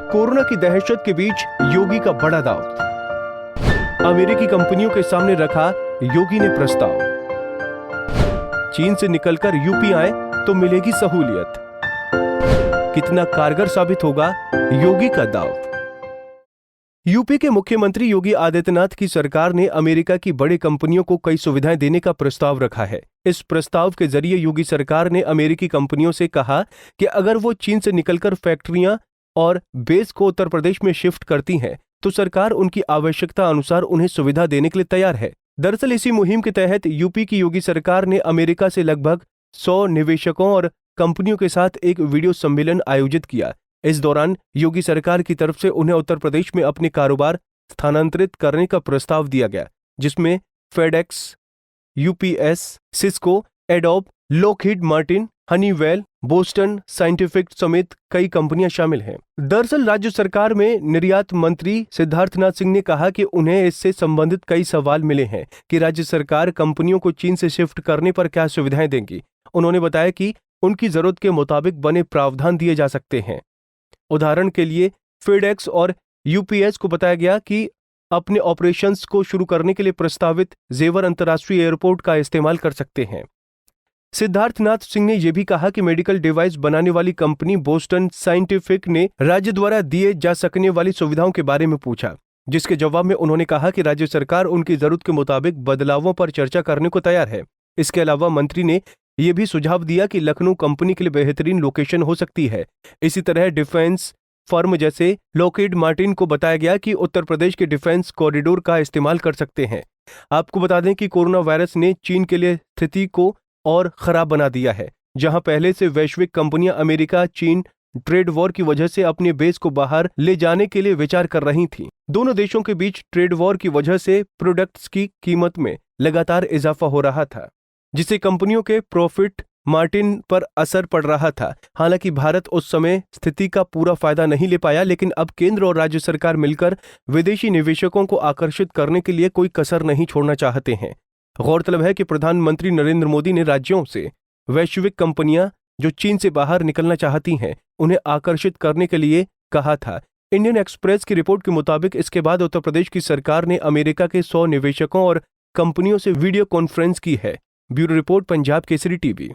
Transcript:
Corona की दहशत के बीच योगी का बड़ा दांव। अमेरिकी कंपनियों के सामने रखा योगी ने प्रस्ताव। चीन से निकलकर यूपी आए तो मिलेगी सहूलियत। कितना कारगर साबित होगा योगी का दांव। यूपी के मुख्यमंत्री योगी आदित्यनाथ की सरकार ने अमेरिका की बड़ी कंपनियों को कई सुविधाएं देने का प्रस्ताव रखा है। इस प्रस्ताव के जरिए योगी सरकार ने अमेरिकी कंपनियों से कहा कि अगर वो चीन से निकलकर फैक्ट्रियां और बेस को उत्तर प्रदेश में शिफ्ट करती हैं, तो सरकार उनकी आवश्यकता अनुसार उन्हें सुविधा देने के लिए तैयार है। दरअसल इसी मुहिम के तहत यूपी की योगी सरकार ने अमेरिका से लगभग 100 निवेशकों और कंपनियों के साथ एक वीडियो सम्मेलन आयोजित किया। इस दौरान योगी सरकार की तरफ से उन्हें उत्तर प्रदेश में अपने कारोबार स्थानांतरित करने का प्रस्ताव दिया गया, जिसमें FedEx, UPS, Cisco, adobe, Lockheed Martin, Honeywell, Boston scientific समेत कई कंपनियां शामिल हैं। दरअसल राज्य सरकार में निर्यात मंत्री सिद्धार्थनाथ सिंह ने कहा कि उन्हें इससे संबंधित कई सवाल मिले हैं कि राज्य सरकार कंपनियों को चीन से शिफ्ट करने पर क्या सुविधाएं देंगी। उन्होंने बताया कि उनकी जरूरत के मुताबिक बने प्रावधान दिए जा सकते हैं। उदाहरण के लिए फेडेक्स और यूपीएस को बताया गया कि अपने ऑपरेशंस को शुरू करने के लिए प्रस्तावित जेवर अंतर्राष्ट्रीय एयरपोर्ट का इस्तेमाल कर सकते हैं। सिद्धार्थनाथ सिंह ने यह भी कहा कि मेडिकल डिवाइस बनाने वाली कंपनी बोस्टन साइंटिफिक ने राज्य द्वारा दिए जा सकने वाली सुविधाओं के बारे में पूछा, जिसके जवाब में उन्होंने कहा कि राज्य सरकार उनकी जरूरत के मुताबिक बदलावों पर चर्चा करने को तैयार है। इसके अलावा मंत्री ने यह भी सुझाव दिया कि लखनऊ कंपनी के लिए बेहतरीन लोकेशन हो सकती है। इसी तरह डिफेंस फर्म जैसे लॉकहीड मार्टिन को बताया गया कि उत्तर प्रदेश के डिफेंस कॉरिडोर का इस्तेमाल कर सकते हैं। आपको बता दें कि कोरोना वायरस ने चीन के लिए स्थिति को और खराब बना दिया है, जहां पहले से वैश्विक कंपनियां अमेरिका चीन ट्रेड वॉर की वजह से अपने बेस को बाहर ले जाने के लिए विचार कर रही थीं। दोनों देशों के बीच ट्रेड वॉर की वजह से प्रोडक्ट्स की कीमत में लगातार इजाफा हो रहा था, जिससे कंपनियों के प्रॉफिट मार्जिन पर असर पड़ रहा था। हालांकि भारत उस समय स्थिति का पूरा फायदा नहीं ले पाया, लेकिन अब केंद्र और राज्य सरकार मिलकर विदेशी निवेशकों को आकर्षित करने के लिए कोई कसर नहीं छोड़ना चाहते हैं। गौरतलब है कि प्रधानमंत्री नरेंद्र मोदी ने राज्यों से वैश्विक कंपनियां जो चीन से बाहर निकलना चाहती हैं, उन्हें आकर्षित करने के लिए कहा था। इंडियन एक्सप्रेस की रिपोर्ट के मुताबिक इसके बाद उत्तर प्रदेश की सरकार ने अमेरिका के 100 निवेशकों और कंपनियों से वीडियो कॉन्फ्रेंस की है। Bureau report, Punjab Kesari TV.